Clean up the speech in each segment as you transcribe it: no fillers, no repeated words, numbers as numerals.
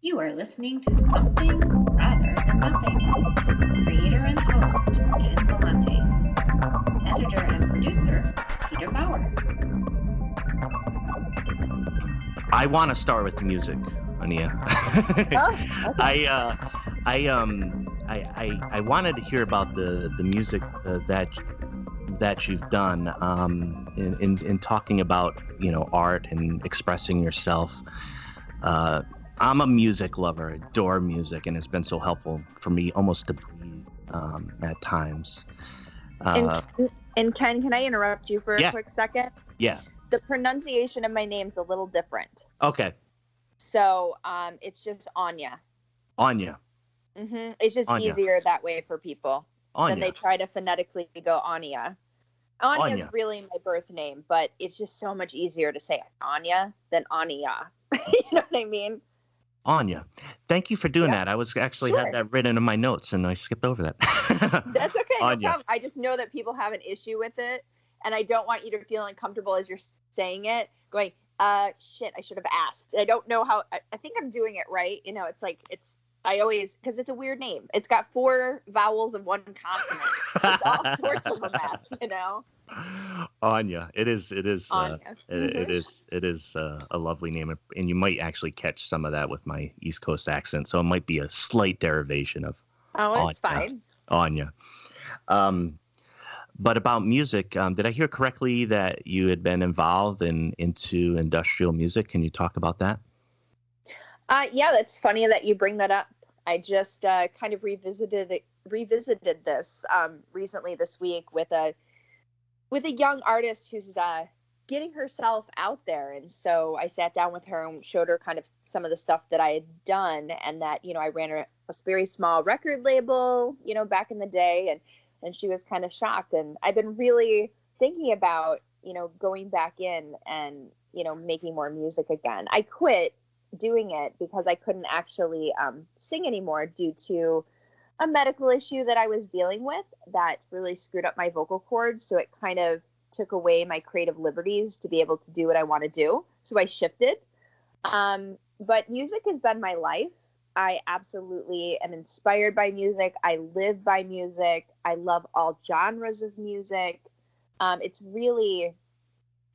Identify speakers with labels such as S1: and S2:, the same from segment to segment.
S1: You are listening to Something Rather Than Nothing. Creator and host, Ken Galante. Editor and producer, Peter Bauer.
S2: I want to start with music, Aunia.
S1: Okay.
S2: I wanted to hear about the music that you've done in talking about art and expressing yourself. I'm a music lover, adore music, and it's been so helpful for me almost to breathe at times.
S3: And Ken, can I interrupt you for a quick second?
S2: Yeah.
S3: The pronunciation of my name's a little different.
S2: Okay.
S3: So it's just Aunia.
S2: Aunia.
S3: Mm-hmm. It's just
S2: Aunia.
S3: Easier that way for people.
S2: Aunia.
S3: Then they try to phonetically go Aunia. Aunia is really my birth name, but it's just so much easier to say Aunia than Aunia. You know what I mean?
S2: Aunia. Thank you for doing that. I was actually had that written in my notes and I skipped over that.
S3: That's okay. No
S2: Aunia.
S3: problem. I just know that people have an issue with it, and I don't want you to feel uncomfortable as you're saying it, going, shit, I should have asked. I don't know how, I think I'm doing it right. Because it's a weird name. It's got 4 vowels and 1 consonant. It's all sorts of a mess,
S2: Aunia. It is
S3: Aunia.
S2: It is a lovely name, and you might actually catch some of that with my East Coast accent, so it might be a slight derivation of
S3: it's fine.
S2: Aunia. But about music, did I hear correctly that you had been involved into industrial music? Can you talk about that?
S3: Yeah, that's funny that you bring that up. I just kind of revisited this recently this week with a young artist who's getting herself out there. And so I sat down with her and showed her kind of some of the stuff that I had done, and that, I ran a very small record label, back in the day, and she was kind of shocked. And I've been really thinking about, going back in and, making more music again. I quit doing it because I couldn't actually sing anymore due to a medical issue that I was dealing with that really screwed up my vocal cords. So it kind of took away my creative liberties to be able to do what I want to do. So I shifted. But music has been my life. I absolutely am inspired by music. I live by music. I love all genres of music. It's really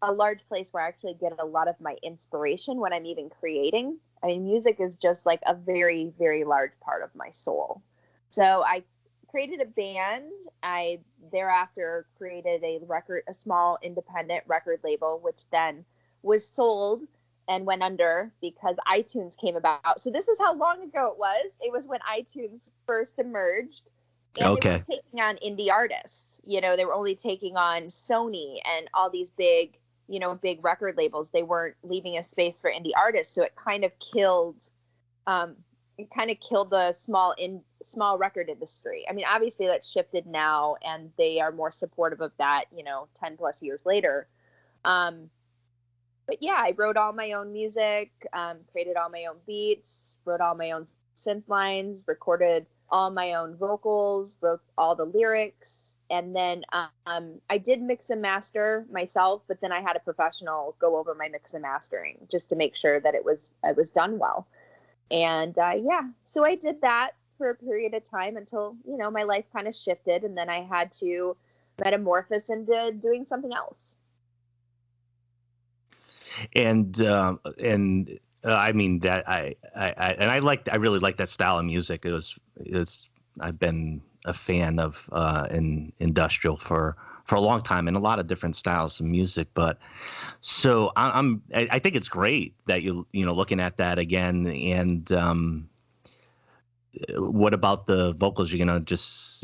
S3: a large place where I actually get a lot of my inspiration when I'm even creating. I mean, music is just like a very, very large part of my soul. So I created a band. I thereafter created a small independent record label, which then was sold and went under because iTunes came about. So this is how long ago it was. It was when iTunes first emerged. And they were taking on indie artists. They were only taking on Sony and all these big record labels. They weren't leaving a space for indie artists. So it kind of killed the small record industry. I mean, obviously that's shifted now and they are more supportive of that, 10 plus years later. But yeah, I wrote all my own music, created all my own beats, wrote all my own synth lines, recorded all my own vocals, wrote all the lyrics. And then I did mix and master myself, but then I had a professional go over my mix and mastering just to make sure that it was done well. And so I did that for a period of time until, my life kind of shifted, and then I had to metamorphose into doing something else.
S2: And I mean that I really like that style of music. I've been a fan of in industrial for a long time, and a lot of different styles of music. But so I think it's great that you looking at that again. And what about the vocals? You're gonna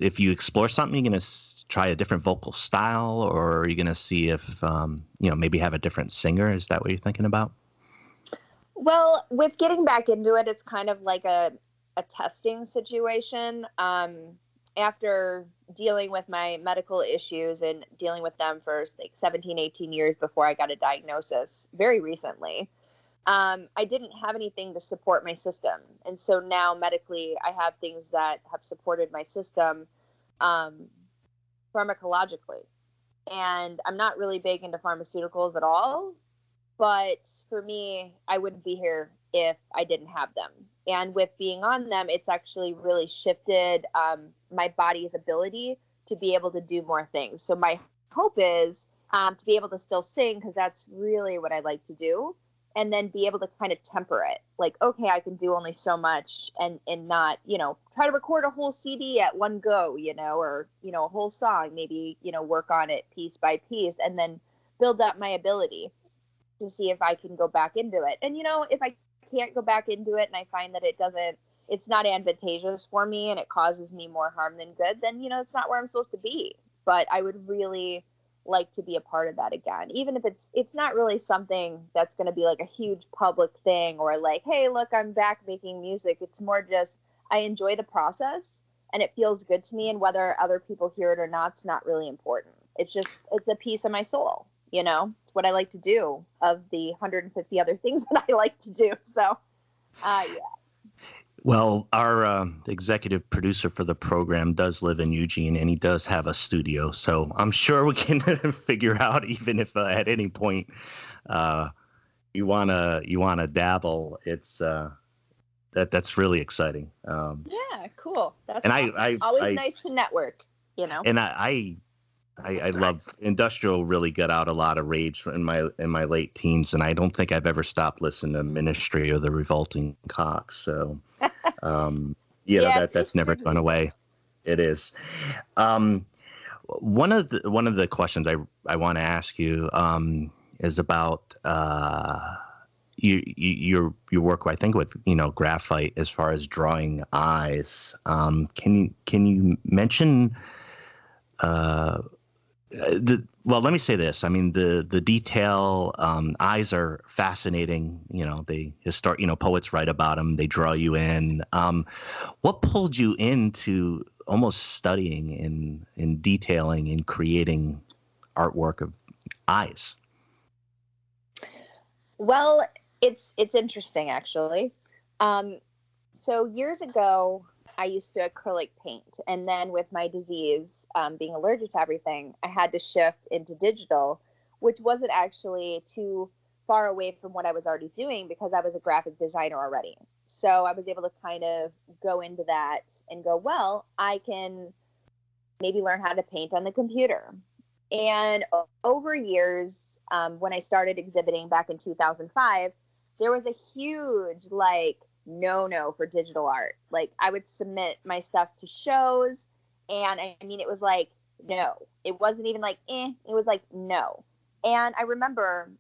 S2: if you explore something, you're gonna try a different vocal style, or are you gonna see if maybe have a different singer? Is that what you're thinking about?
S3: Well, with getting back into it, it's kind of like a testing situation. After dealing with my medical issues and dealing with them for like 17, 18 years before I got a diagnosis very recently, I didn't have anything to support my system. And so now medically, I have things that have supported my system pharmacologically. And I'm not really big into pharmaceuticals at all, But for me, I wouldn't be here if I didn't have them. And with being on them, it's actually really shifted my body's ability to be able to do more things. So my hope is to be able to still sing, because that's really what I like to do, and then be able to kind of temper it. Like, okay, I can do only so much, and not, try to record a whole CD at one go, or, a whole song, maybe, work on it piece by piece, and then build up my ability to see if I can go back into it. And, if I can't go back into it and I find that it's not advantageous for me and it causes me more harm than good, then, it's not where I'm supposed to be. But I would really like to be a part of that again, even if it's not really something that's going to be like a huge public thing, or like, hey, look, I'm back making music. It's more just I enjoy the process and it feels good to me, and whether other people hear it or not, it's not really important. It's a piece of my soul. It's what I like to do of the 150 other things that I like to do. So yeah.
S2: Well, our executive producer for the program does live in Eugene, and he does have a studio. So I'm sure we can figure out, even if at any point you wanna dabble. It's that's really exciting.
S3: Yeah, cool. That's
S2: and
S3: awesome.
S2: I
S3: Always nice to network.
S2: And I love industrial. Really got out a lot of rage in my late teens, and I don't think I've ever stopped listening to Ministry or the Revolting Cocks. So, that's never gone away. It is. One of the questions I want to ask you is about your work, I think, with graphite as far as drawing eyes. Can you mention? Let me say this. I mean, the detail, eyes are fascinating. Poets write about them. They draw you in. What pulled you into almost studying and detailing and creating artwork of eyes?
S3: Well, it's interesting, actually. So years ago, I used to acrylic paint, and then with my disease, being allergic to everything, I had to shift into digital, which wasn't actually too far away from what I was already doing, because I was a graphic designer already. So I was able to kind of go into that and go, well, I can maybe learn how to paint on the computer. And over years, when I started exhibiting back in 2005, there was a huge no for digital art. Like, I would submit my stuff to shows, and I mean, it was like, no. It wasn't even like, it was like, no. And I remember,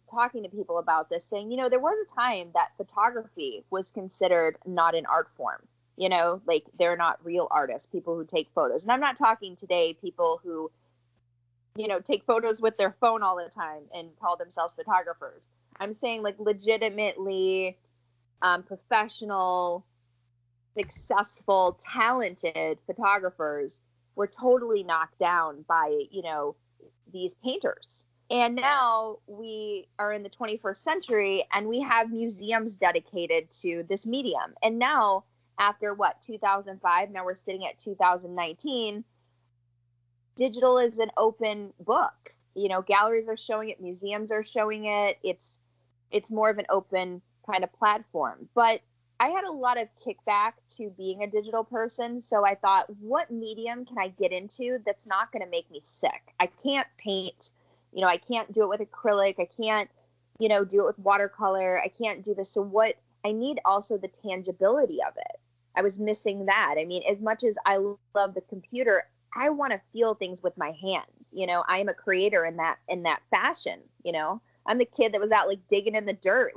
S3: talking to people about this, saying, there was a time that photography was considered not an art form. Like, they're not real artists, people who take photos. And I'm not talking today people who, take photos with their phone all the time and call themselves photographers. I'm saying, like, legitimately professional, successful, talented photographers were totally knocked down by, these painters. And now we are in the 21st century, and we have museums dedicated to this medium. And now, after 2005, now we're sitting at 2019, digital is an open book. Galleries are showing it, museums are showing it. It's more of an open kind of platform. But I had a lot of kickback to being a digital person. So I thought, what medium can I get into that's not going to make me sick? I can't paint, I can't do it with acrylic. I can't, do it with watercolor. I can't do this. So what I need also the tangibility of it. I was missing that. I mean, as much as I love the computer, I want to feel things with my hands. I am a creator in that fashion. I'm the kid that was out digging in the dirt.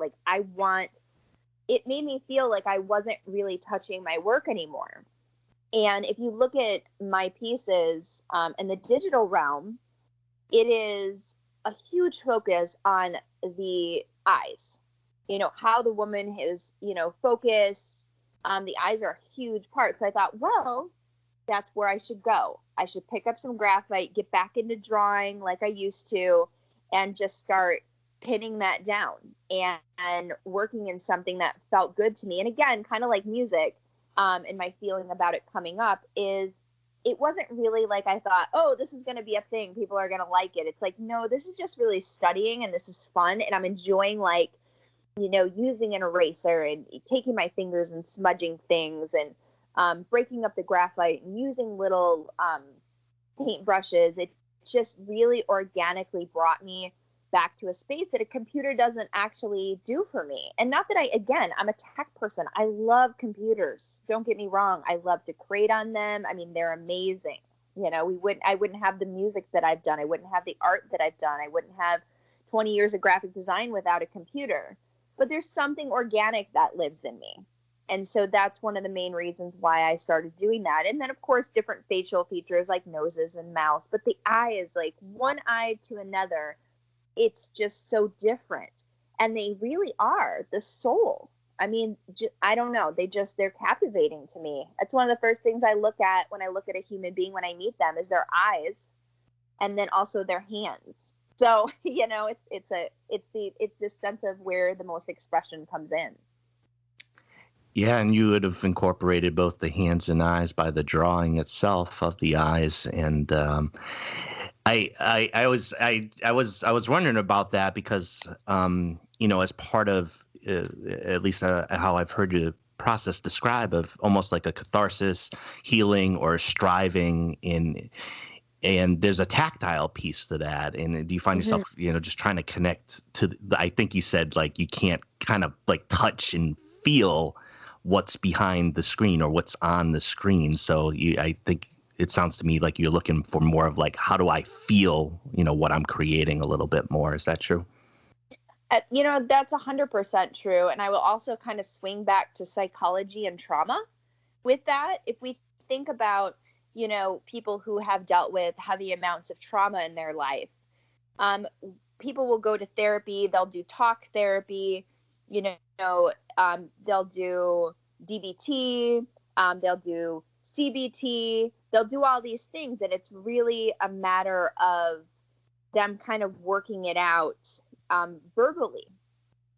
S3: It made me feel like I wasn't really touching my work anymore. And if you look at my pieces in the digital realm, it is a huge focus on the eyes, how the woman is, focused. The eyes are a huge part. So I thought, well, that's where I should go. I should pick up some graphite, get back into drawing like I used to, and just start pinning that down and working in something that felt good to me. And again, kind of like music, and my feeling about it coming up is it wasn't really like I thought, oh, this is going to be a thing. People are going to like it. It's like, no, this is just really studying, and this is fun. And I'm enjoying, like, using an eraser and taking my fingers and smudging things, and breaking up the graphite and using little paint brushes. It just really organically brought me back to a space that a computer doesn't actually do for me. And not that I'm a tech person. I love computers. Don't get me wrong. I love to create on them. I mean, they're amazing. I wouldn't have the music that I've done. I wouldn't have the art that I've done. I wouldn't have 20 years of graphic design without a computer. But there's something organic that lives in me. And so that's one of the main reasons why I started doing that. And then, of course, different facial features like noses and mouths. But the eyes, like one eye to another, it's just so different. And they really are the soul. I mean, I don't know. They're captivating to me. That's one of the first things I look at when I look at a human being when I meet them is their eyes, and then also their hands. So, it's this sense of where the most expression comes in.
S2: Yeah, and you would have incorporated both the hands and eyes by the drawing itself of the eyes, and I was wondering about that because as part of at least how I've heard you process describe of almost like a catharsis, healing, or striving in. And there's a tactile piece to that. And do you find yourself, just trying to connect to, I think you said, like, you can't kind of like touch and feel what's behind the screen or what's on the screen. So I think it sounds to me like you're looking for more of like, how do I feel, what I'm creating a little bit more. Is that true?
S3: That's 100% true. And I will also kind of swing back to psychology and trauma with that. If we think about, people who have dealt with heavy amounts of trauma in their life. People will go to therapy. They'll do talk therapy. They'll do DBT. They'll do CBT. They'll do all these things. And it's really a matter of them kind of working it out verbally.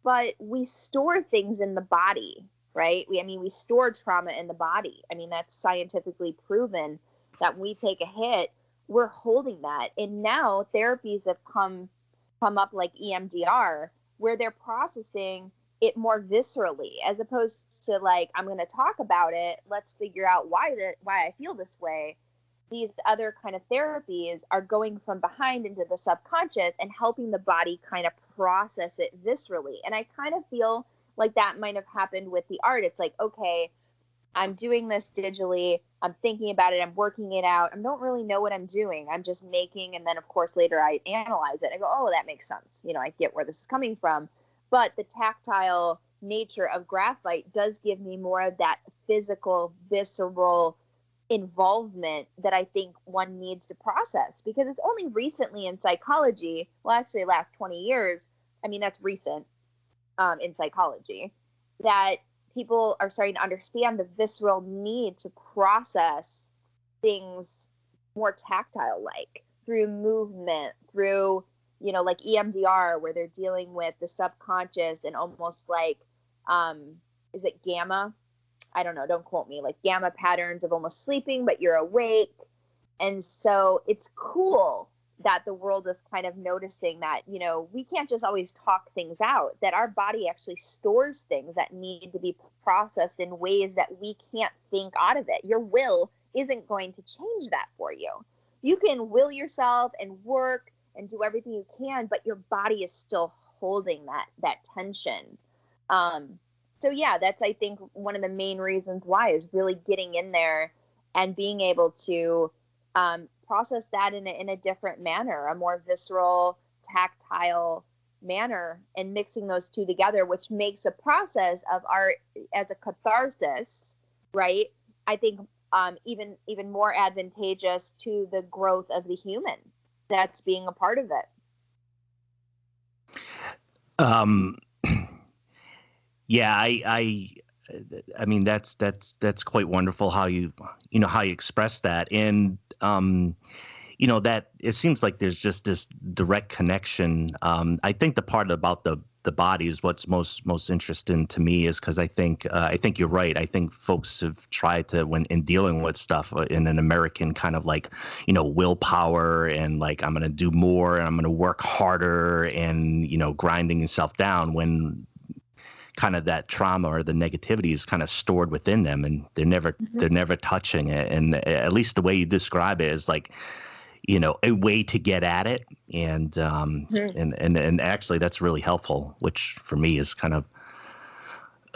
S3: But we store things in the body, right? We store trauma in the body. I mean, that's scientifically proven that when we take a hit, we're holding that. And now therapies have come up like EMDR, where they're processing it more viscerally, as opposed to like, I'm going to talk about it. Let's figure out why I feel this way. These other kind of therapies are going from behind into the subconscious and helping the body kind of process it viscerally. And I kind of feel like that might have happened with the art. It's like, okay, I'm doing this digitally. I'm thinking about it. I'm working it out. I don't really know what I'm doing. I'm just making. And then, of course, later I analyze it. I go, oh, that makes sense. I get where this is coming from. But the tactile nature of graphite does give me more of that physical, visceral involvement that I think one needs to process, because it's only recently in psychology, well, actually the last 20 years, that's recent in psychology, that people are starting to understand the visceral need to process things more tactile, like through movement, through, like EMDR, where they're dealing with the subconscious and almost like, is it gamma? I don't know, don't quote me, like gamma patterns of almost sleeping, but you're awake. And so it's cool that the world is kind of noticing that, we can't just always talk things out, that our body actually stores things that need to be processed in ways that we can't think out of it. Your will isn't going to change that for you. You can will yourself and work and do everything you can, but your body is still holding that tension. So yeah, that's, I think, one of the main reasons why is really getting in there and being able to process that in a different manner, a more visceral, tactile manner, and mixing those two together, which makes a process of art as a catharsis, right? I think even more advantageous to the growth of the human that's being a part of it.
S2: Yeah, I mean that's quite wonderful how you express that, and that it seems like there's just this direct connection. I think the part about the the body is what's most interesting to me, is because I think you're right. I think folks have tried to, when in dealing with stuff in an American kind of like, willpower and like, I'm going to do more and I'm going to work harder and, grinding yourself down, when kind of that trauma or the negativity is kind of stored within them and they're never touching it. And at least the way you describe it is like, a way to get at it. And and actually that's really helpful, which for me is kind of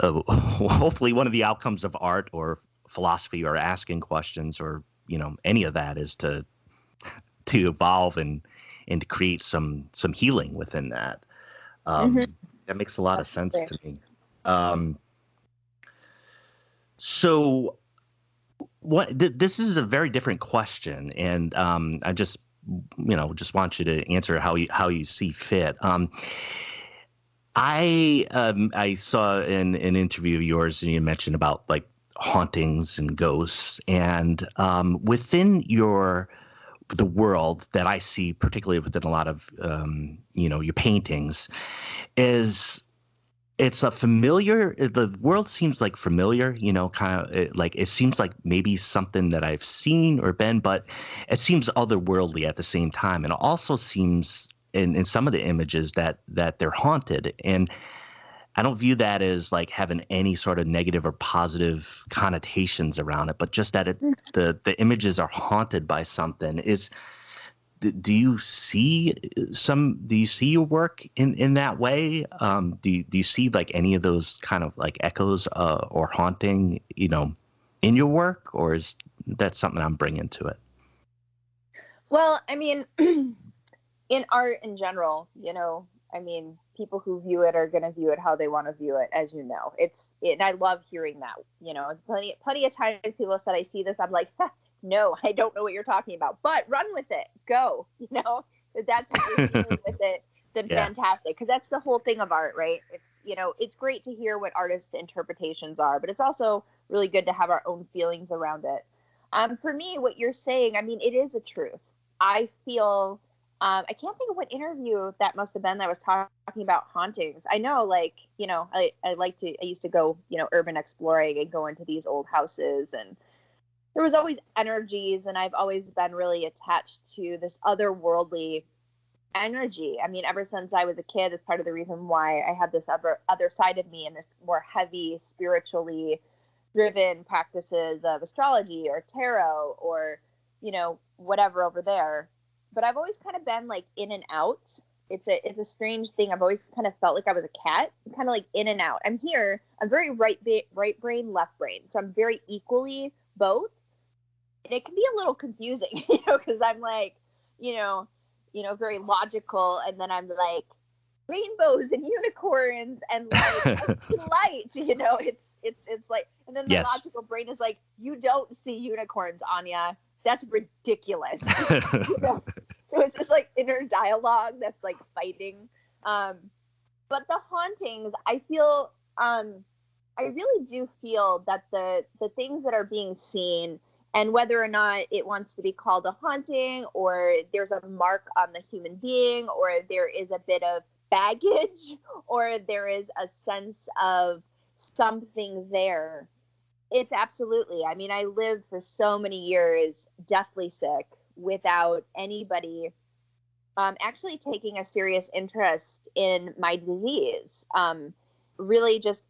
S2: hopefully one of the outcomes of art or philosophy or asking questions or, any of that is to evolve and to create some healing within that. That makes a lot of sense to me. So this is a very different question, and I just want you to answer how you see fit. I saw in an interview of yours, and you mentioned about like hauntings and ghosts, and within the world that I see, particularly within a lot of your paintings, it's a familiar. The world seems like familiar, kind of like it seems like maybe something that I've seen or been, but it seems otherworldly at the same time. And it also seems in some of the images that they're haunted. And I don't view that as like having any sort of negative or positive connotations around it, but just that the images are haunted by something. Do you see your work in that way? Do you see like any of those kind of like echoes or haunting, in your work, or is that something I'm bringing to it?
S3: Well, I mean, in art in general, people who view it are going to view it how they want to view it, as you know. And I love hearing that. Plenty of times people said, I see this, I'm like, no, I don't know what you're talking about, but run with it. Go, if that's what you're dealing with it, then fantastic. Because that's the whole thing of art, right? It's great to hear what artists' interpretations are, but it's also really good to have our own feelings around it. For me, what you're saying, it is a truth. I feel, I can't think of what interview that must have been that was talking about hauntings. I know, like, I used to go, urban exploring and go into these old houses, and there was always energies, and I've always been really attached to this otherworldly energy. Ever since I was a kid, it's part of the reason why I have this other side of me and this more heavy, spiritually driven practices of astrology or tarot or, whatever over there. But I've always kind of been like in and out. It's a strange thing. I've always kind of felt like I was a cat, kind of like in and out. I'm very right brain, left brain. So I'm very equally both. And it can be a little confusing, because I'm like, very logical. And then I'm like rainbows and unicorns and like light, it's like, and then the logical brain is like, you don't see unicorns, Aunia. That's ridiculous. So it's just like inner dialogue that's like fighting. But the hauntings, I feel, I really do feel that the things that are being seen, and whether or not it wants to be called a haunting, or there's a mark on the human being, or there is a bit of baggage, or there is a sense of something there, it's absolutely. I lived for so many years deathly sick without anybody actually taking a serious interest in my disease. Really just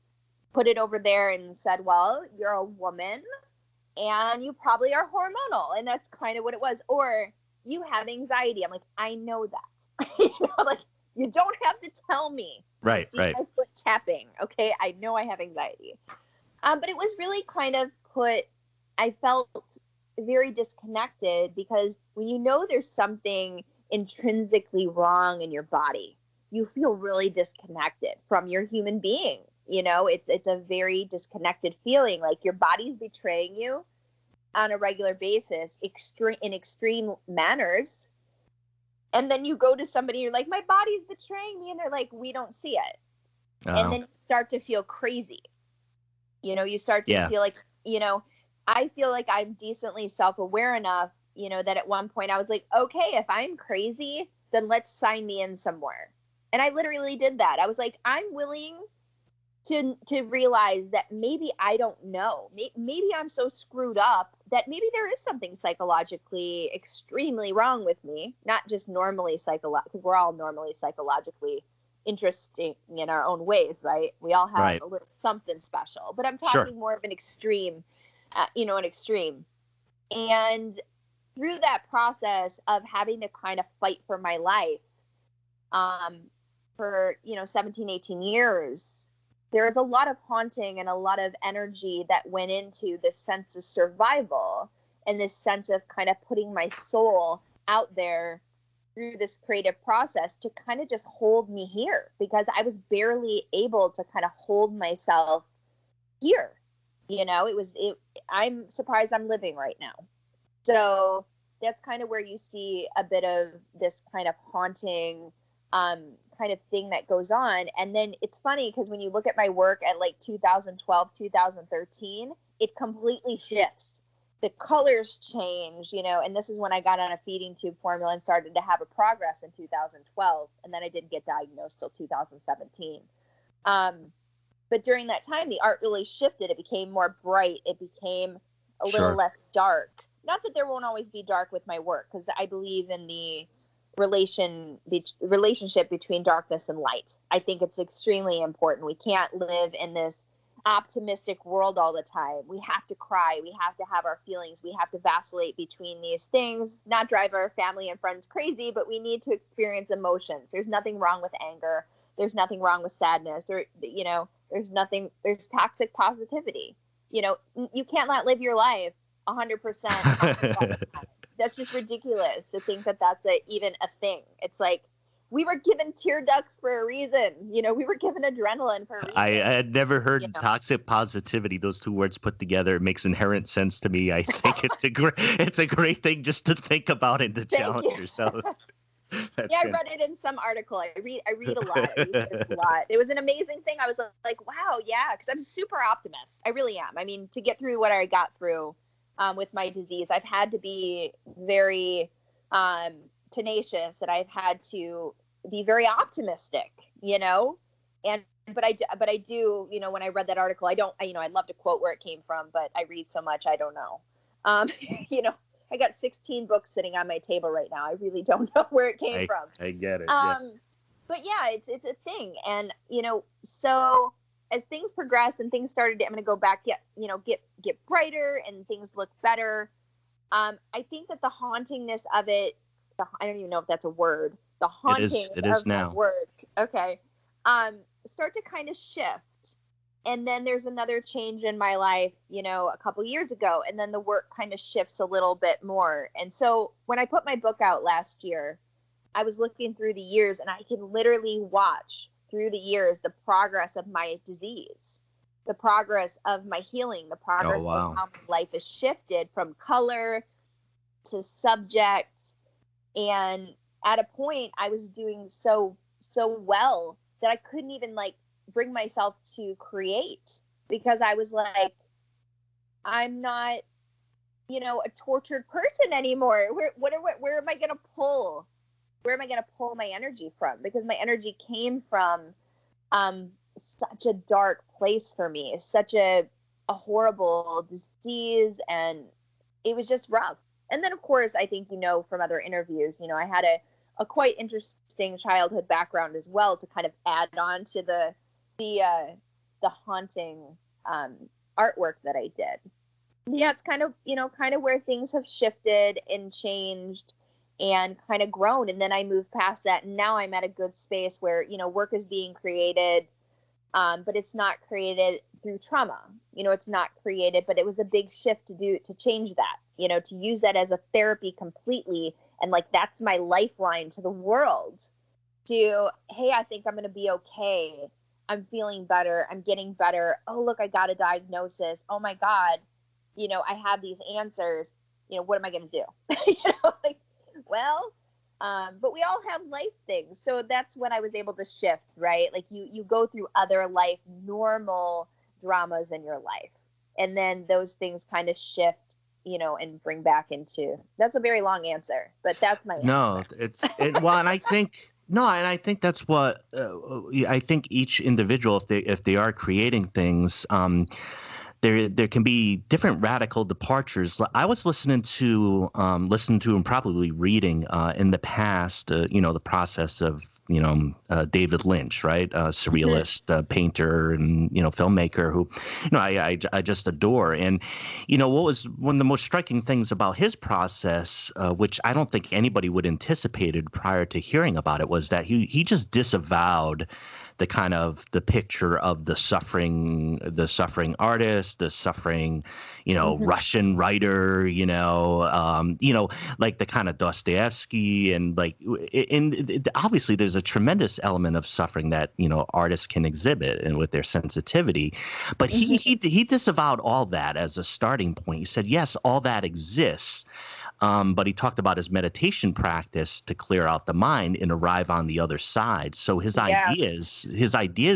S3: put it over there and said, well, you're a woman and you probably are hormonal. And that's kind of what it was. Or you have anxiety. I'm like, I know that. Like, you don't have to tell me.
S2: Right,
S3: See my foot tapping. Okay, I know I have anxiety. But it was really kind of I felt very disconnected, because when you know there's something intrinsically wrong in your body, you feel really disconnected from your human being. It's a very disconnected feeling, like your body's betraying you on a regular basis, in extreme manners. And then you go to somebody, you're like, my body's betraying me. And they're like, we don't see it. Oh. And then you start to feel crazy. You start to feel like, I feel like I'm decently self-aware enough, that at one point I was like, okay, if I'm crazy, then let's sign me in somewhere. And I literally did that. I was like, I'm willing to realize that maybe I don't know. Maybe I'm so screwed up that maybe there is something psychologically extremely wrong with me, not just normally because we're all normally psychologically interesting in our own ways, right? We all have a little something special, but I'm talking more of an extreme, an extreme. And through that process of having to kind of fight for my life, for 17, 18 years, there was a lot of haunting and a lot of energy that went into this sense of survival and this sense of kind of putting my soul out there through this creative process to kind of just hold me here, because I was barely able to kind of hold myself here. I'm surprised I'm living right now. So that's kind of where you see a bit of this kind of haunting kind of thing that goes on. And then it's funny because when you look at my work at like 2012, 2013, it completely shifts. The colors change, and this is when I got on a feeding tube formula and started to have a progress in 2012. And then I didn't get diagnosed till 2017. But during that time, the art really shifted. It became more bright. It became a little less dark. Not that there won't always be dark with my work, because I believe in the relationship between darkness and light. I think it's extremely important. We can't live in this optimistic world all the time. We have to cry. We have to have our feelings. We have to vacillate between these things, not drive our family and friends crazy, but we need to experience emotions. There's nothing wrong with anger. There's nothing wrong with sadness. There's toxic positivity. You can't not live your life 100%. That's just ridiculous to think that that's even a thing. It's like, we were given tear ducts for a reason. We were given adrenaline for a reason.
S2: I had never heard toxic positivity. Those two words put together, it makes inherent sense to me. I think it's a great thing just to think about and to challenge yourself. I
S3: read it in some article. I read a lot. I research a lot. It was an amazing thing. I was like, wow, yeah, because I'm a super optimist. I really am. I mean, to get through what I got through with my disease, I've had to be very tenacious, and I've had to be very optimistic, but I do, when I read that article, I'd love to quote where it came from, but I read so much, I don't know. I got 16 books sitting on my table right now. I really don't know where it came from.
S2: I get it.
S3: But yeah, it's a thing. And, so as things progress and things started, I'm going to go back, get brighter and things look better. I think that the hauntingness of it, I don't even know if that's a word. The haunting
S2: it is now.
S3: Word. Okay. Start to kind of shift. And then there's another change in my life, a couple years ago. And then the work kind of shifts a little bit more. And so when I put my book out last year, I was looking through the years, and I can literally watch through the years the progress of my disease, the progress of my healing, the progress of how my life has shifted from color to subject. And at a point, I was doing so well that I couldn't even bring myself to create, because I was like, I'm not, a tortured person anymore. Where am I going to pull? Where am I going to pull my energy from? Because my energy came from such a dark place for me, such a horrible disease, and it was just rough. And then, of course, I think, from other interviews, I had a quite interesting childhood background as well to kind of add on to the haunting artwork that I did. Yeah, it's kind of where things have shifted and changed and kind of grown. And then I moved past that, and now I'm at a good space where, work is being created, but it's not created through trauma. It's not created, but it was a big shift to change that, to use that as a therapy completely. And that's my lifeline to the world, to, hey, I think I'm going to be okay. I'm feeling better. I'm getting better. Oh, look, I got a diagnosis. Oh my God. I have these answers. What am I going to do? But we all have life things. So that's when I was able to shift, right? You go through other life, normal dramas in your life. And then those things kind of shift, and bring back into, that's a very long answer, but that's my answer.
S2: No, and I think No, and I think that's what I think each individual, if they are creating things, there can be different radical departures. I was listening to and probably reading in the past, the process of David Lynch, right, surrealist painter and filmmaker who I just adore. And what was one of the most striking things about his process, which I don't think anybody would anticipated prior to hearing about it, was that he just disavowed the kind of the picture of the suffering artist, the suffering, Russian writer, like the kind of Dostoevsky, and like, obviously there's a tremendous element of suffering that, artists can exhibit and with their sensitivity, but he disavowed all that as a starting point. He said, yes, all that exists. But he talked about his meditation practice to clear out the mind and arrive on the other side. So his ideas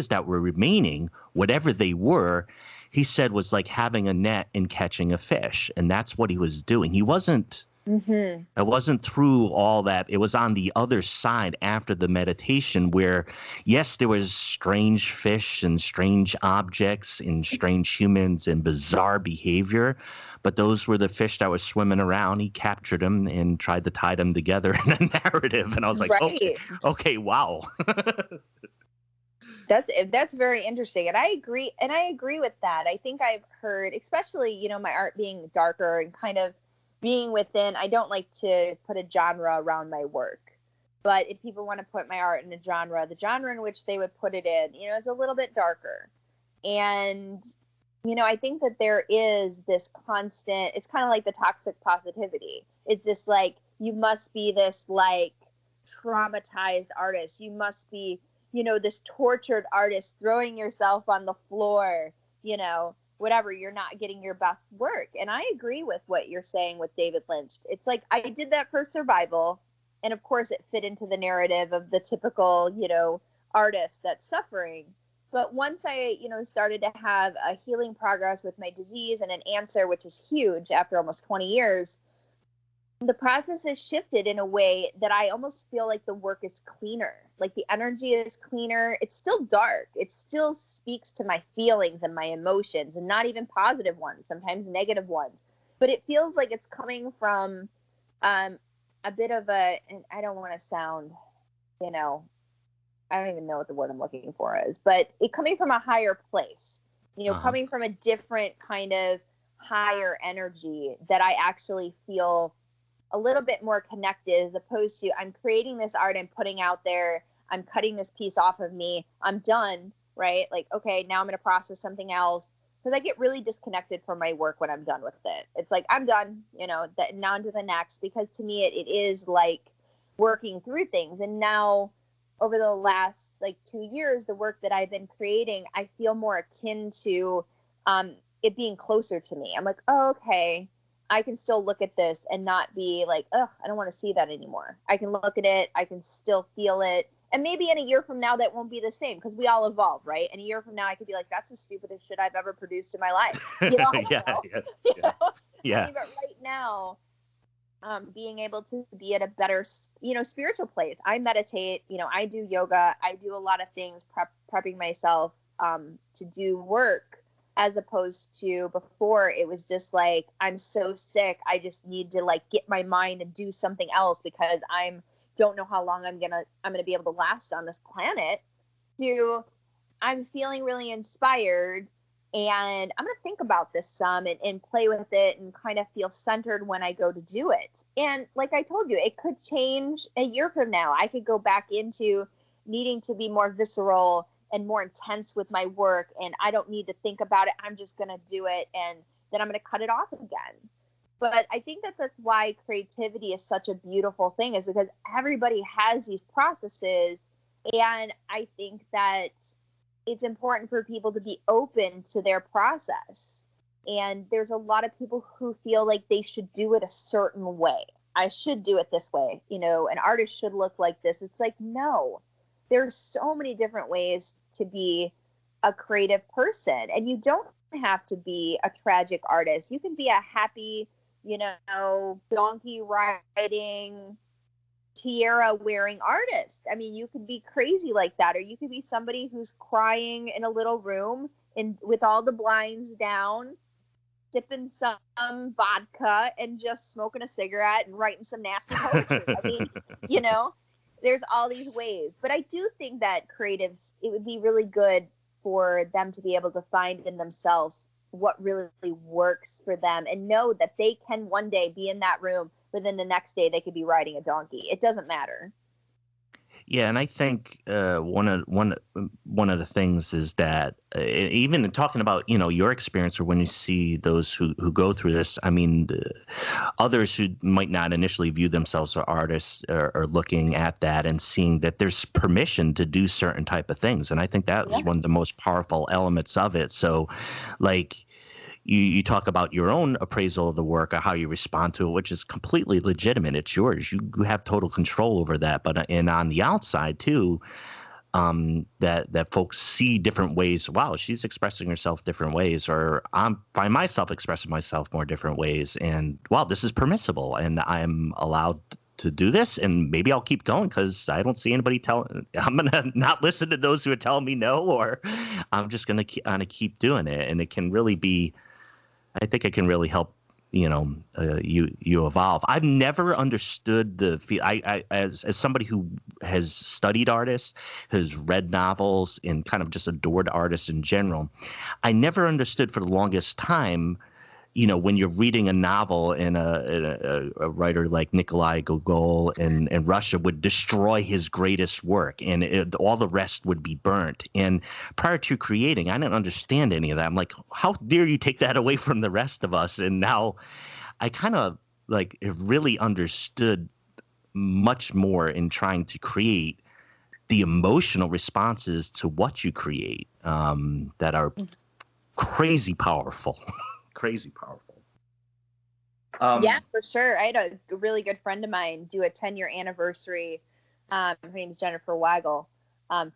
S2: that were remaining, whatever they were, he said was like having a net and catching a fish. And that's what he was doing. He wasn't, it wasn't through all that. It was on the other side after the meditation where, yes, there was strange fish and strange objects and strange humans and bizarre behavior. But those were the fish that were swimming around. He captured them and tried to tie them together in a narrative. And I was like, okay, wow.
S3: That's very interesting. And I agree with that. I think I've heard, especially, my art being darker and kind of being within, I don't like to put a genre around my work. But if people want to put my art in a genre, the genre in which they would put it in, is a little bit darker. And I think that there is this constant, it's kind of like the toxic positivity. It's just like, you must be this like traumatized artist. You must be, this tortured artist throwing yourself on the floor, whatever, you're not getting your best work. And I agree with what you're saying with David Lynch. It's like, I did that for survival. And of course it fit into the narrative of the typical, artist that's suffering. But once I, started to have a healing progress with my disease and an answer, which is huge after almost 20 years, the process has shifted in a way that I almost feel like the work is cleaner. Like the energy is cleaner. It's still dark. It still speaks to my feelings and my emotions, and not even positive ones, sometimes negative ones. But it feels like it's coming from a bit of a, and I don't want to sound, I don't even know what the word I'm looking for is, but it coming from a higher place, coming from a different kind of higher energy that I actually feel a little bit more connected, as opposed to I'm creating this art and putting out there, I'm cutting this piece off of me, I'm done, right? Like, okay, now I'm going to process something else. Because I get really disconnected from my work when I'm done with it. It's like, I'm done, now on to the next, because to me, it is like working through things. And now, over the last 2 years, the work that I've been creating, I feel more akin to it being closer to me. I'm like, oh, okay, I can still look at this and not be like, ugh, I don't want to see that anymore. I can look at it. I can still feel it. And maybe in a year from now, that won't be the same, because we all evolve, right? And a year from now, I could be like, that's the stupidest shit I've ever produced in my life. I don't know.
S2: Yeah.
S3: I mean, but right now, being able to be at a better, spiritual place. I meditate, I do yoga. I do a lot of things, prepping myself to do work, as opposed to before it was just like, I'm so sick. I just need to get my mind and do something else, because don't know how long I'm gonna be able to last on this planet. I'm feeling really inspired, and I'm going to think about this some and play with it and kind of feel centered when I go to do it. And like I told you, it could change a year from now. I could go back into needing to be more visceral and more intense with my work, and I don't need to think about it. I'm just going to do it, and then I'm going to cut it off again. But I think that's why creativity is such a beautiful thing, is because everybody has these processes. And I think that it's important for people to be open to their process. And there's a lot of people who feel like they should do it a certain way. I should do it this way. An artist should look like this. It's like, no, there's so many different ways to be a creative person. And you don't have to be a tragic artist. You can be a happy, donkey riding, tiara wearing artist. I mean, you could be crazy like that, or you could be somebody who's crying in a little room and with all the blinds down, sipping some vodka and just smoking a cigarette and writing some nasty poetry. I mean, you know, there's all these ways. But I do think that creatives, it would be really good for them to be able to find in themselves what really works for them and know that they can one day be in that room, but then the next day they could be riding a donkey. It doesn't matter.
S2: Yeah, and I think one of the things is that even in talking about, you know, your experience, or when you see those who go through this, I mean, others who might not initially view themselves as artists are looking at that and seeing that there's permission to do certain type of things, and I think that was one of the most powerful elements of it. So, like, you talk about your own appraisal of the work or how you respond to it, which is completely legitimate. It's yours. You have total control over that. But and on the outside too, that folks see different ways. Wow, she's expressing herself different ways, or I find myself expressing myself more different ways. And wow, this is permissible, and I'm allowed to do this, and maybe I'll keep going because I don't see anybody I'm gonna not listen to those who are telling me no, or I'm just gonna keep doing it. And it can really be. I think it can really help, you know, you evolve. I've never understood the feel. I as somebody who has studied artists, has read novels, and kind of just adored artists in general, I never understood for the longest time, you know, when you're reading a novel and a writer like Nikolai Gogol in Russia would destroy his greatest work, and all the rest would be burnt. And prior to creating, I didn't understand any of that. I'm like, how dare you take that away from the rest of us? And now I kind of like have really understood much more in trying to create the emotional responses to what you create that are crazy powerful. Crazy powerful.
S3: Yeah, for sure. I had a really good friend of mine do a 10-year anniversary. Her name is Jennifer Wagle.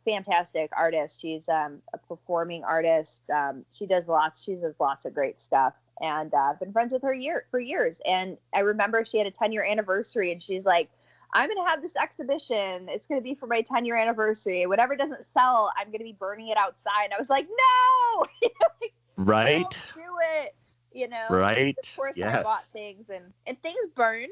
S3: Fantastic artist. She's a performing artist. She does lots of great stuff. And I've been friends with her for years. And I remember she had a 10-year anniversary, and she's like, I'm going to have this exhibition. It's going to be for my 10-year anniversary. Whatever doesn't sell, I'm going to be burning it outside. And I was like, no!
S2: Right.
S3: Don't do it. You know,
S2: right.
S3: Of course,
S2: yes.
S3: I bought things and things burned,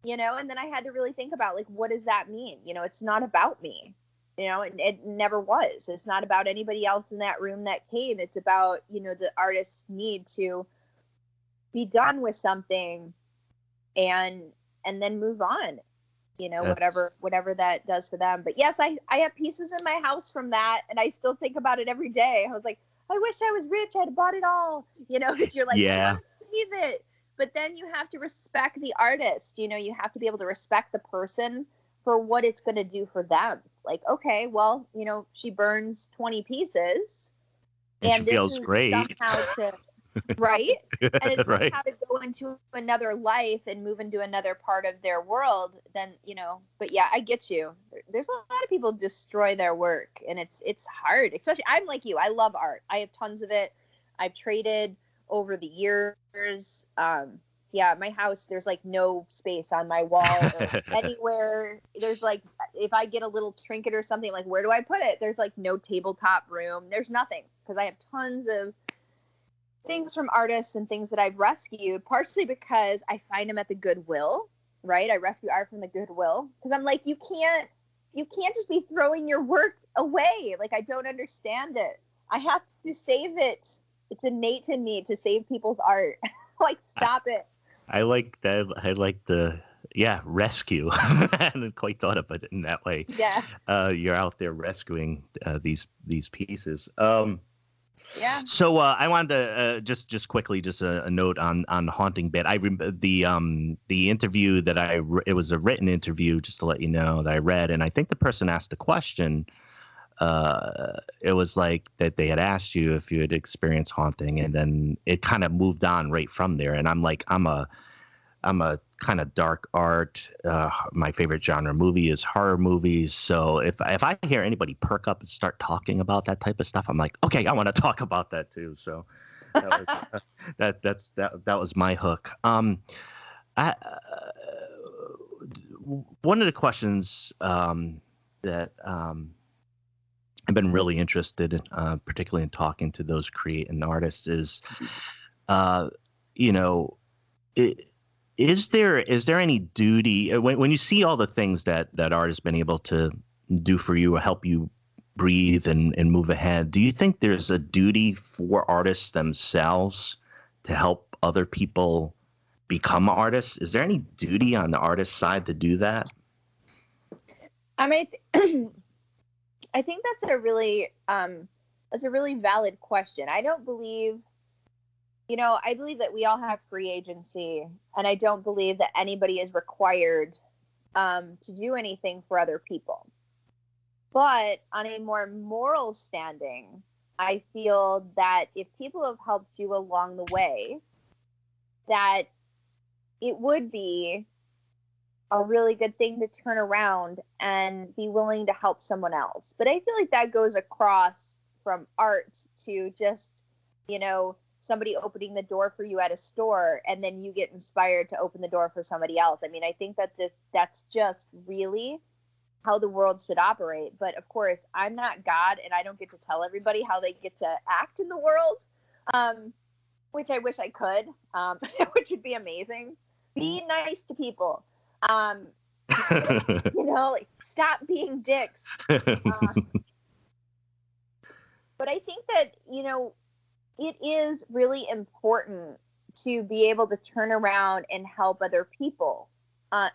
S3: you know, and then I had to really think about, like, what does that mean? You know, it's not about me, you know, and it never was. It's not about anybody else in that room that came. It's about, you know, the artist's need to be done with something and then move on, you know, whatever that does for them. But yes, I have pieces in my house from that, and I still think about it every day. I was like, I wish I was rich. I'd bought it all, you know, because you're like,
S2: yeah,
S3: leave it. But then you have to respect the artist. You know, you have to be able to respect the person for what it's going to do for them. Like, okay, well, you know, she burns 20 pieces.
S2: And she feels great.
S3: Right? And it's
S2: right.
S3: how to go into another life and move into another part of their world, then, you know, but yeah, I get you. There's a lot of people destroy their work, and it's hard, especially I'm like you. I love art. I have tons of it. I've traded over the years. Yeah, my house, there's like no space on my wall or anywhere. There's like, if I get a little trinket or something, like, where do I put it? There's like no tabletop room. There's nothing, because I have tons of things from artists and things that I've rescued, partially because I find them at the Goodwill, right? I rescue art from the Goodwill because I'm like, you can't just be throwing your work away. Like, I don't understand it. I have to save it. It's innate in me to save people's art. Like, stop it.
S2: I like that. I like the rescue. I hadn't quite thought of it in that way.
S3: Yeah.
S2: You're out there rescuing these pieces.
S3: Yeah.
S2: So I wanted to just quickly a note on the haunting bit. I the interview that it was a written interview, just to let you know, that I read, and I think the person asked the question. It was like that they had asked you if you had experienced haunting, and then it kind of moved on right from there. And I'm like, I'm a kind of dark art. My favorite genre movie is horror movies. So if I hear anybody perk up and start talking about that type of stuff, I'm like, okay, I want to talk about that too. So that was my hook. one of the questions that I've been really interested in, particularly in talking to those creating artists, is, you know, is there any duty when you see all the things that art has been able to do for you or help you breathe and move ahead? Do you think there's a duty for artists themselves to help other people become artists? Is there any duty on the artist side to do that?
S3: I mean, I think that's a really valid question. I don't believe, I believe that we all have free agency, and I don't believe that anybody is required to do anything for other people. But on a more moral standing, I feel that if people have helped you along the way, that it would be a really good thing to turn around and be willing to help someone else. But I feel like that goes across from art to just, somebody opening the door for you at a store, and then you get inspired to open the door for somebody else. I mean, I think that that's just really how the world should operate. But of course, I'm not God, and I don't get to tell everybody how they get to act in the world, which I wish I could, which would be amazing. Be nice to people. Like, stop being dicks. But I think that, it is really important to be able to turn around and help other people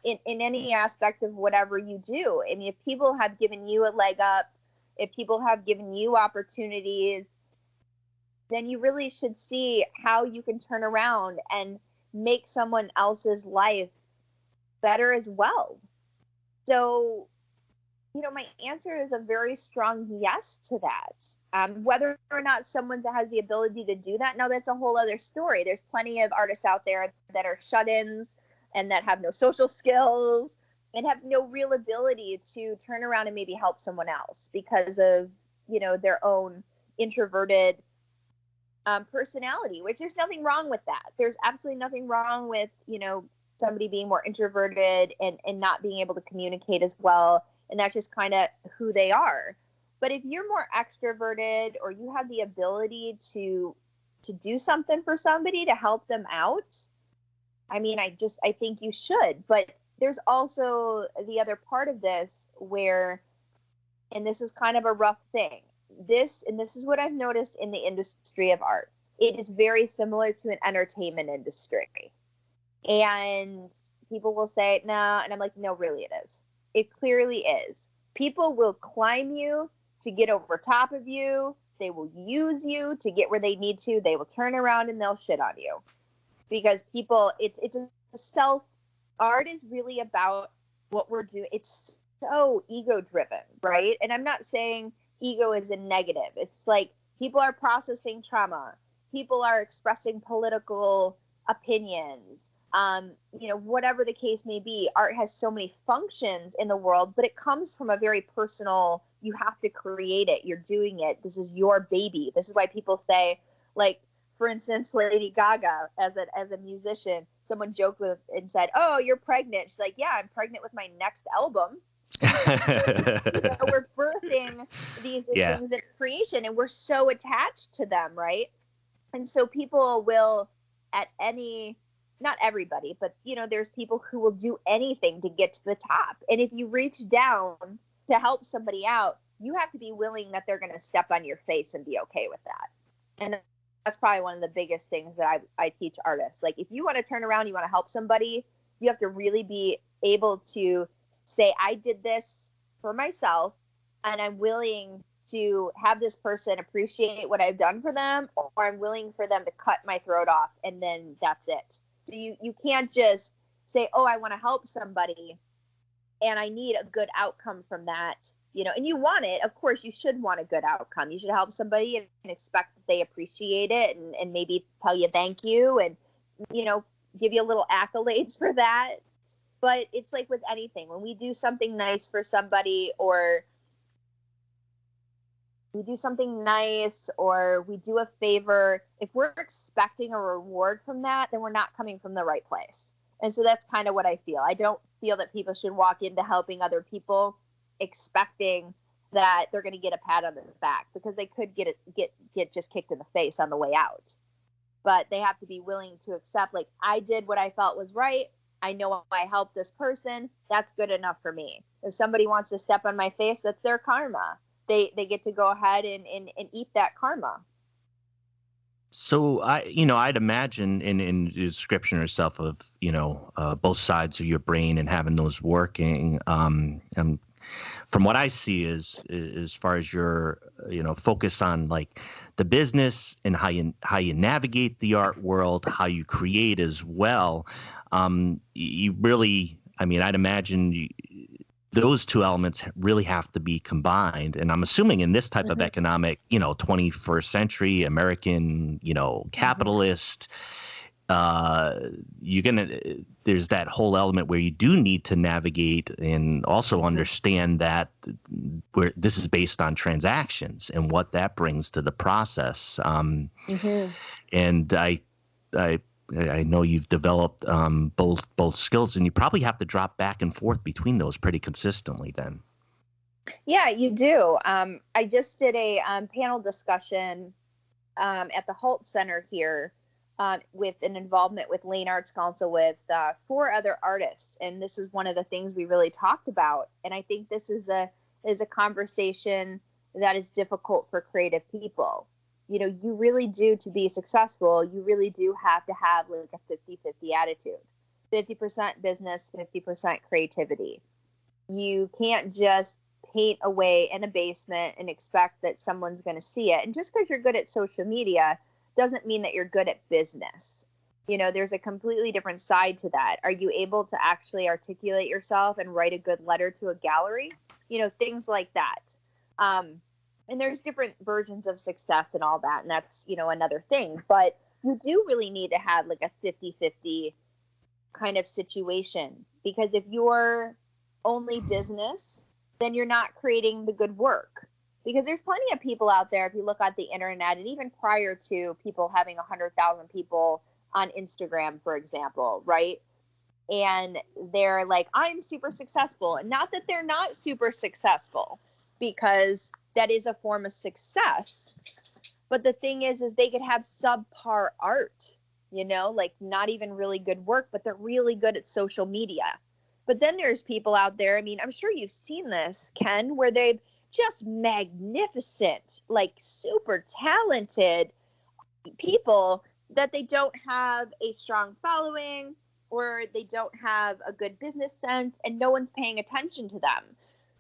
S3: in any aspect of whatever you do. I mean, if people have given you a leg up, if people have given you opportunities, then you really should see how you can turn around and make someone else's life better as well. So, my answer is a very strong yes to that. Whether or not someone has the ability to do that, now that's a whole other story. There's plenty of artists out there that are shut-ins and that have no social skills and have no real ability to turn around and maybe help someone else because of, their own introverted personality, which there's nothing wrong with that. There's absolutely nothing wrong with, somebody being more introverted and not being able to communicate as well. And that's just kind of who they are. But if you're more extroverted or you have the ability to do something for somebody to help them out, I mean, I think you should. But there's also the other part of this where, and this is kind of a rough thing, this is what I've noticed in the industry of arts. It is very similar to an entertainment industry. And people will say, no, and I'm like, no, really it is. It clearly is. People will climb you to get over top of you. They will use you to get where they need to. They will turn around and they'll shit on you. Because people, it's a art is really about what we're doing. It's so ego driven, right? And I'm not saying ego is a negative. It's like people are processing trauma. People are expressing political opinions. Whatever the case may be, art has so many functions in the world, but it comes from a very personal, you have to create it. You're doing it. This is your baby. This is why people say, like, for instance, Lady Gaga, as a musician, someone joked with and said, oh, you're pregnant. She's like, yeah, I'm pregnant with my next album. We're birthing these things in creation, and we're so attached to them, right? And so people will, not everybody, but there's people who will do anything to get to the top. And if you reach down to help somebody out, you have to be willing that they're going to step on your face and be okay with that. And that's probably one of the biggest things that I teach artists. Like, if you want to turn around, you want to help somebody, you have to really be able to say, I did this for myself, and I'm willing to have this person appreciate what I've done for them, or I'm willing for them to cut my throat off, and then that's it. So you can't just say, oh, I want to help somebody and I need a good outcome from that, and you want it. Of course, you should want a good outcome. You should help somebody and expect that they appreciate it and maybe tell you thank you and, give you a little accolades for that. But it's like with anything, when we do something nice for somebody, or we do something nice, or we do a favor, if we're expecting a reward from that, then we're not coming from the right place. And so that's kind of what I feel. I don't feel that people should walk into helping other people expecting that they're going to get a pat on the back, because they could get just kicked in the face on the way out. But they have to be willing to accept, like, I did what I felt was right. I know I helped this person. That's good enough for me. If somebody wants to step on my face, that's their karma. They get to go ahead and eat that karma.
S2: So I'd imagine in the description yourself of, both sides of your brain and having those working. And from what I see is as far as your, focus on like the business and how you navigate the art world, how you create as well. You really, I'd imagine those two elements really have to be combined. And I'm assuming in this type of economic, 21st century American, capitalist, there's that whole element where you do need to navigate and also understand that where this is based on transactions and what that brings to the process. And I know you've developed both skills, and you probably have to drop back and forth between those pretty consistently then.
S3: Yeah, you do. I just did a panel discussion at the Holt Center here with an involvement with Lane Arts Council with 4 other artists. And this is one of the things we really talked about. And I think this is a conversation that is difficult for creative people. You really do, to be successful, you really do have to have like a 50-50 attitude. 50% business, 50% creativity. You can't just paint away in a basement and expect that someone's going to see it. And just because you're good at social media doesn't mean that you're good at business. There's a completely different side to that. Are you able to actually articulate yourself and write a good letter to a gallery? Things like that. And there's different versions of success and all that. And that's, another thing. But you do really need to have like a 50-50 kind of situation. Because if you're only business, then you're not creating the good work. Because there's plenty of people out there, if you look at the internet, and even prior to people having 100,000 people on Instagram, for example, right? And they're like, I'm super successful. And not that they're not super successful, because that is a form of success. But the thing is they could have subpar art, like not even really good work, but they're really good at social media. But then there's people out there, I'm sure you've seen this, Ken, where they've just magnificent, like super talented people that they don't have a strong following, or they don't have a good business sense, and no one's paying attention to them.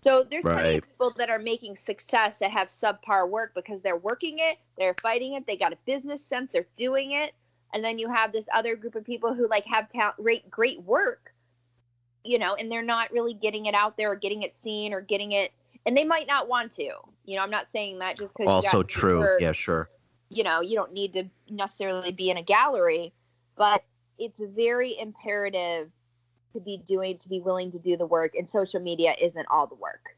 S3: So there's plenty of people that are making success that have subpar work because they're working it, they're fighting it, they got a business sense, they're doing it. And then you have this other group of people who like have great work, and they're not really getting it out there or getting it seen or getting it. And they might not want to. I'm not saying that just because.
S2: Also true. Yeah, sure.
S3: You don't need to necessarily be in a gallery, but it's very imperative to be willing to do the work. And social media isn't all the work.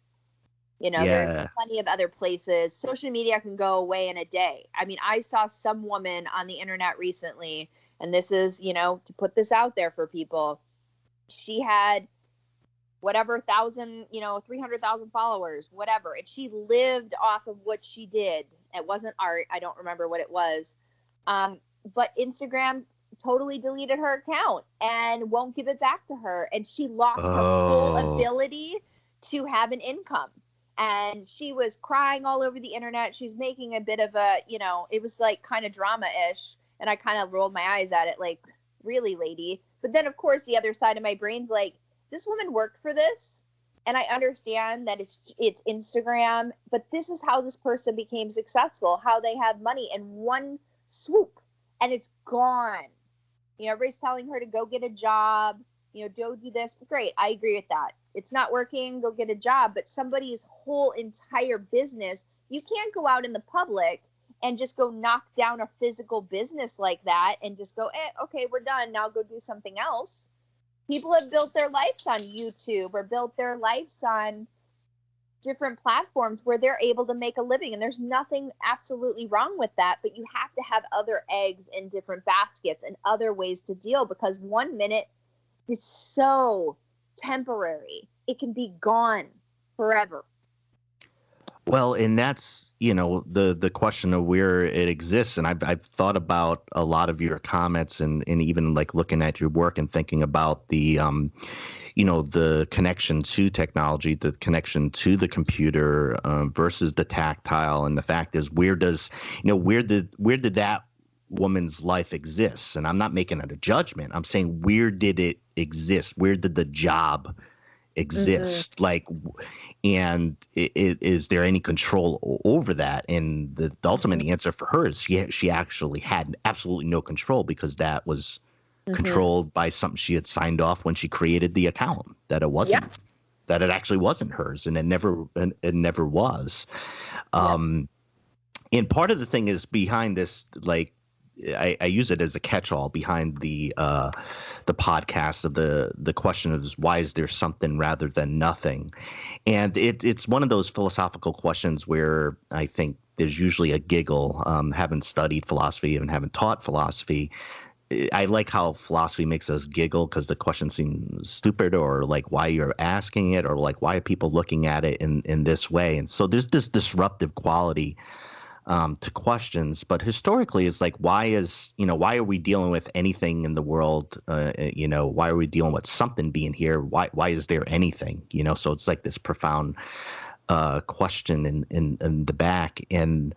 S3: There's plenty of other places. Social media can go away in a day. I saw some woman on the internet recently, and this is, to put this out there for people. She had whatever 300,000 followers, whatever. And she lived off of what she did. It wasn't art. I don't remember what it was. But Instagram totally deleted her account and won't give it back to her. And she lost her full ability to have an income. And she was crying all over the internet. She's making a bit of a, it was like kind of drama-ish. And I kind of rolled my eyes at it like, really, lady? But then, of course, the other side of my brain's like, this woman worked for this. And I understand that it's Instagram, but this is how this person became successful, how they have money in one swoop, and it's gone. Everybody's telling her to go get a job, go do this. Great. I agree with that. It's not working. Go get a job. But somebody's whole entire business, you can't go out in the public and just go knock down a physical business like that and just go, okay, we're done. Now go do something else. People have built their lives on YouTube or built their lives on different platforms where they're able to make a living. And there's nothing absolutely wrong with that, but you have to have other eggs in different baskets and other ways to deal, because one minute is so temporary. It can be gone forever.
S2: Well, and that's, the question of where it exists. And I've thought about a lot of your comments and even like looking at your work and thinking about the connection to technology, the connection to the computer versus the tactile. And the fact is, where did that woman's life exist? And I'm not making it a judgment. I'm saying, where did it exist? Where did the job exist? Like, and is there any control over that? And the ultimate answer for her is she actually had absolutely no control, because that was controlled by something she had signed off when she created the account, that it wasn't, that it actually wasn't hers, and it never was. And part of the thing is behind this, like, I use it as a catch-all behind the podcast of the question of why is there something rather than nothing, and it's one of those philosophical questions where I think there's usually a giggle. Haven't studied philosophy and haven't taught philosophy. I like how philosophy makes us giggle because the question seems stupid, or like why you're asking it, or like why are people looking at it in this way. And so there's this disruptive quality to questions. But historically, it's like, why are we dealing with anything in the world? Why are we dealing with something being here? Why is there anything? So it's like this profound question in the back. And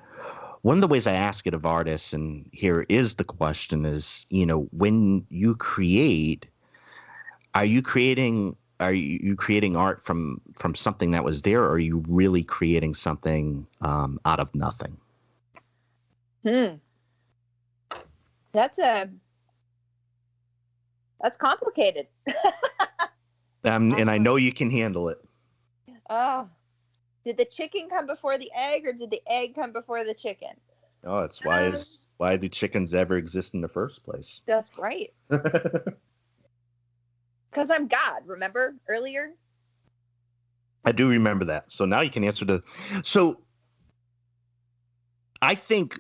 S2: one of the ways I ask it of artists, and here is the question, is, when you create, are you creating art from something that was there, or are you really creating something out of nothing?
S3: That's complicated.
S2: And I know you can handle it.
S3: Oh. Did the chicken come before the egg, or did the egg come before the chicken?
S2: Oh, it's why do chickens ever exist in the first place?
S3: That's right. Because I'm God, remember earlier?
S2: I do remember that. So now you can answer so I think,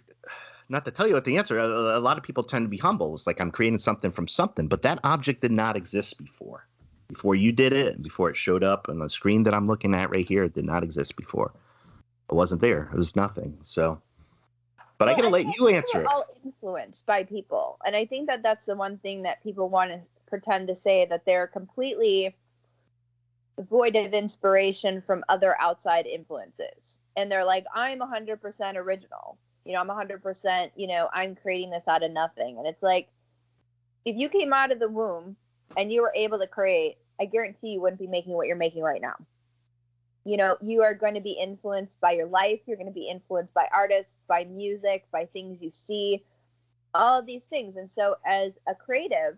S2: not to tell you what the answer, a lot of people tend to be humble. It's like, I'm creating something from something, but that object did not exist before. Before you did it, before it showed up on the screen that I'm looking at right here, it did not exist before. It wasn't there. It was nothing. So, but I'm going to let you answer it.
S3: We're all influenced by people. And I think that that's the one thing that people want to pretend to say, that they're completely void of inspiration from other outside influences. And they're like, I'm 100% original. I'm 100%, I'm creating this out of nothing. And it's like, if you came out of the womb and you were able to create, I guarantee you wouldn't be making what you're making right now. You are going to be influenced by your life. You're going to be influenced by artists, by music, by things you see, all of these things. And so as a creative,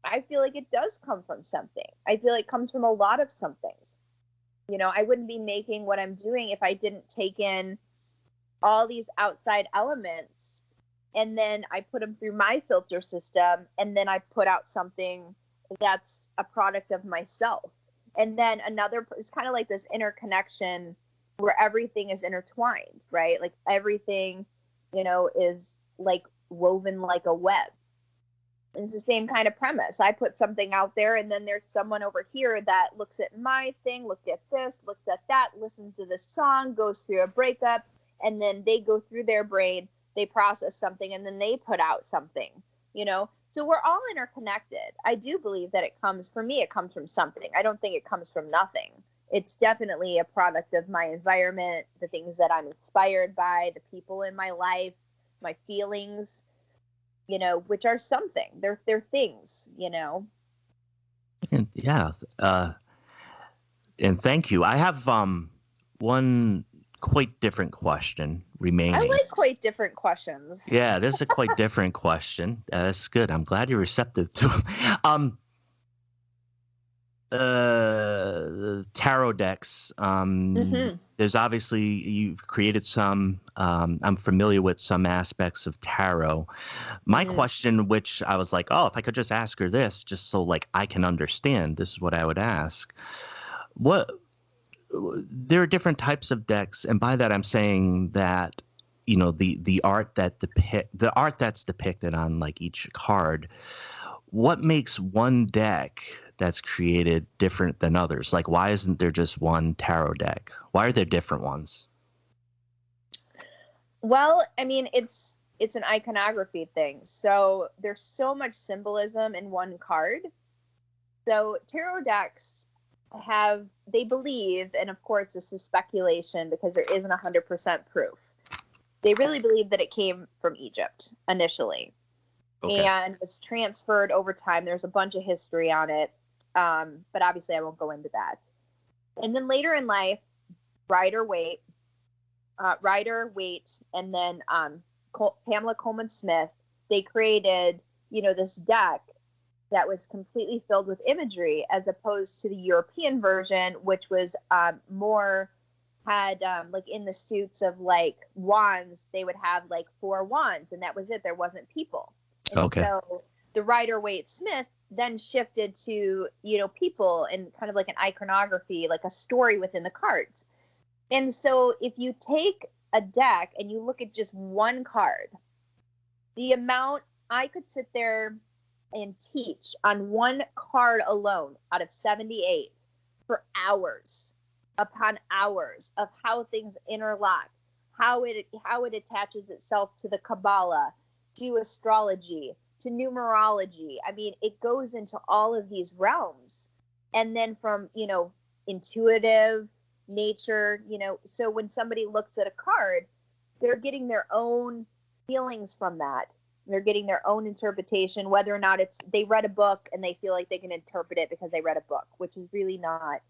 S3: I feel like it does come from something. I feel like it comes from a lot of somethings. I wouldn't be making what I'm doing if I didn't take in all these outside elements, and then I put them through my filter system, and then I put out something that's a product of myself. And then it's kind of like this interconnection where everything is intertwined, right? Like everything, is like woven like a web. And it's the same kind of premise. I put something out there, and then there's someone over here that looks at my thing, looked at this, looks at that, listens to this song, goes through a breakup, and then they go through their brain, they process something, and then they put out something, So we're all interconnected. I do believe that it comes from something. I don't think it comes from nothing. It's definitely a product of my environment, the things that I'm inspired by, the people in my life, my feelings, which are something. They're things,
S2: And yeah. And thank you. I have one quite different question remaining.
S3: I like quite different questions.
S2: Yeah, there's a quite different question. That's good. I'm glad you're receptive to them. Tarot decks. There's obviously, you've created some. I'm familiar with some aspects of tarot. My question, which I was like, oh, if I could just ask her this, just so like I can understand, this is what I would ask. There are different types of decks, and by that I'm saying that, the art that's depicted on like each card. what makes one deck that's created different than others? Like, why isn't there just one tarot deck? Why are there different ones?
S3: Well, I mean, it's an iconography thing. So there's so much symbolism in one card. So tarot decks they believe, and of course this is speculation because there isn't 100% proof. They really believe that it came from Egypt initially. Okay. And it's transferred over time. There's a bunch of history on it. But obviously I won't go into that. And then later in life, Rider Waite, and then Pamela Coleman Smith, they created, this deck that was completely filled with imagery, as opposed to the European version, which was had like in the suits of like wands, they would have like 4 wands, and that was it. There wasn't people. And
S2: okay.
S3: So the Rider Waite Smith then shifted to, people and kind of like an iconography, like a story within the cards. And so if you take a deck and you look at just one card, the amount I could sit there and teach on one card alone out of 78 for hours upon hours of how things interlock, how it attaches itself to the Kabbalah, to astrology, to numerology. I mean, it goes into all of these realms. And then from, intuitive nature, so when somebody looks at a card, they're getting their own feelings from that. They're getting their own interpretation, whether or not they read a book and they feel like they can interpret it because they read a book, which is really not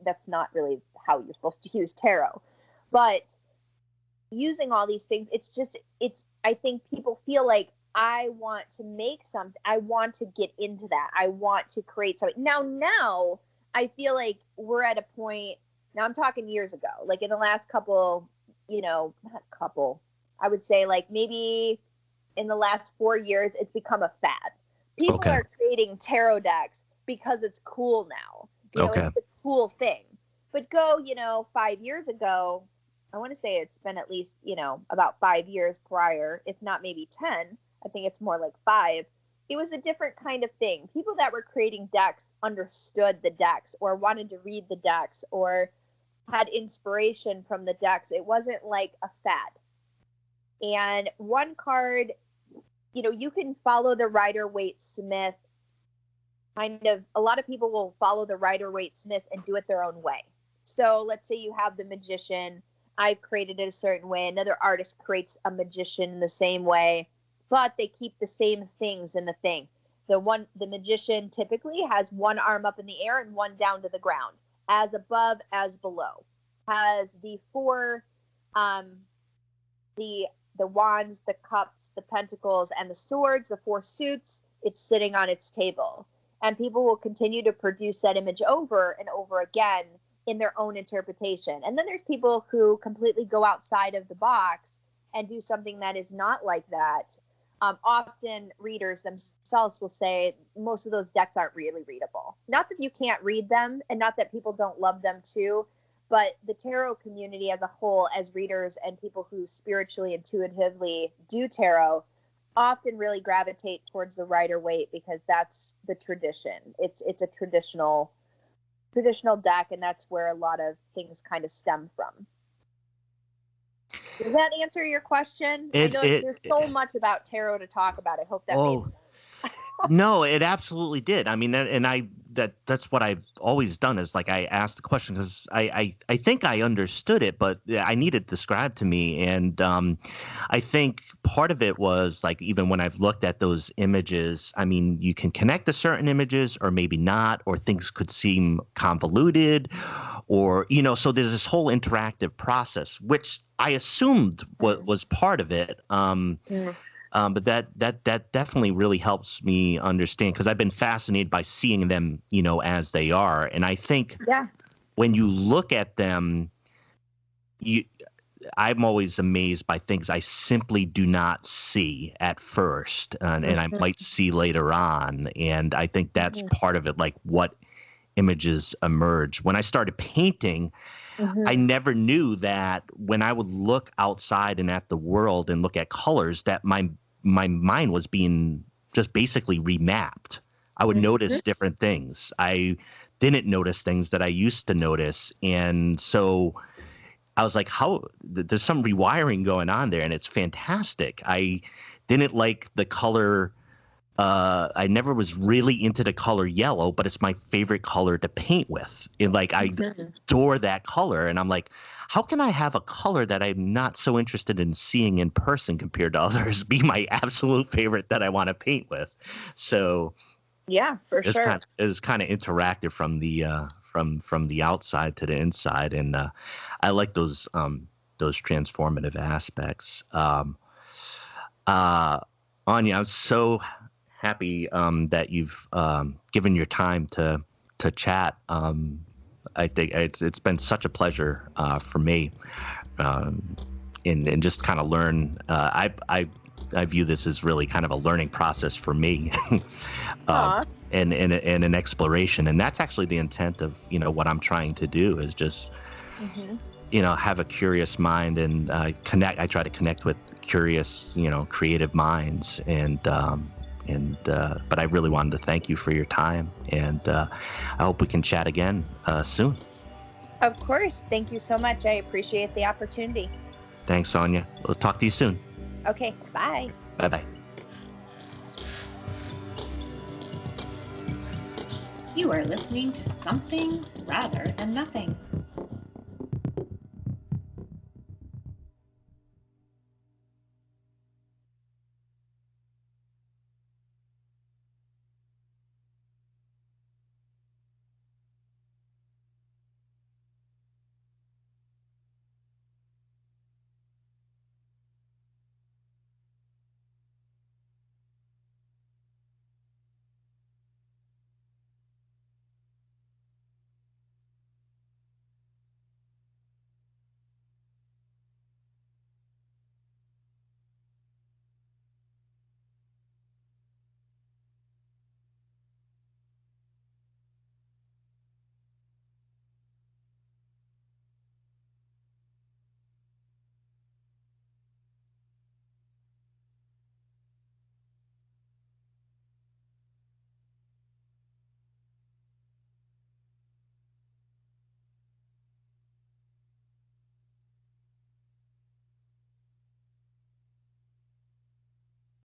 S3: that's not really how you're supposed to use tarot. But using all these things, I think people feel like, I want to make something. I want to get into that. I want to create something. Now I feel like we're at a point, now I'm talking years ago, like in the last couple, I would say like maybe in the last 4 years, it's become a fad. People are creating tarot decks because it's cool now. It's a cool thing. But go, 5 years ago, I want to say it's been at least, about 5 years prior, if not maybe 10. I think it's more like 5. It was a different kind of thing. People that were creating decks understood the decks or wanted to read the decks or had inspiration from the decks. It wasn't like a fad. And one card, you can follow the Rider Waite Smith. A lot of people will follow the Rider Waite Smith and do it their own way. So let's say you have the magician. I've created it a certain way. Another artist creates a magician in the same way, but they keep the same things in the thing. The magician typically has one arm up in the air and one down to the ground, as above, as below. Has the 4, the wands, the cups, the pentacles, and the swords, the 4 suits. It's sitting on its table, and people will continue to produce that image over and over again in their own interpretation. And then there's people who completely go outside of the box and do something that is not like that. Often readers themselves will say most of those decks aren't really readable. Not that you can't read them and not that people don't love them too, but the tarot community as a whole, as readers and people who spiritually, intuitively do tarot, often really gravitate towards the Rider Waite because that's the tradition. It's a traditional deck, and that's where a lot of things kind of stem from. Does that answer your question? I know there's so much about tarot to talk about. I hope that made sense.
S2: No, it absolutely did. I mean, and that's what I've always done is like I asked the question because I think I understood it, but I needed described to me. And I think part of it was like even when I've looked at those images, I mean, you can connect to certain images or maybe not, or things could seem convoluted or, so there's this whole interactive process, which I assumed was part of it. But that definitely really helps me understand because I've been fascinated by seeing them, as they are. And I think when you look at them, I'm always amazed by things I simply do not see at first, and I might see later on. And I think that's part of it, like what images emerge. When I started painting, I never knew that when I would look outside and at the world and look at colors that my mind was being just basically remapped. I would notice different things. I didn't notice things that I used to notice. And so I was like, there's some rewiring going on there, and it's fantastic. I didn't like the color. I never was really into the color yellow, but it's my favorite color to paint with. And like, I adore that color. And I'm like, how can I have a color that I'm not so interested in seeing in person compared to others be my absolute favorite that I want to paint with? So
S3: yeah, for sure.
S2: It's kind of interactive from the from the outside to the inside, and I like those transformative aspects. Aunia, I'm so happy that you've given your time to chat. I think it's been such a pleasure for me, and just kind of learn. I view this as really kind of a learning process for me, and an exploration. And that's actually the intent of what I'm trying to do, is just have a curious mind and connect. I try to connect with curious, creative minds, and but I really wanted to thank you for your time, and I hope we can chat again soon.
S3: Of course. Thank you so much. I appreciate the opportunity.
S2: Thanks, Aunia. We'll talk to you soon.
S3: Okay. Bye.
S2: Bye-bye.
S1: You are listening to Something Rather Than Nothing.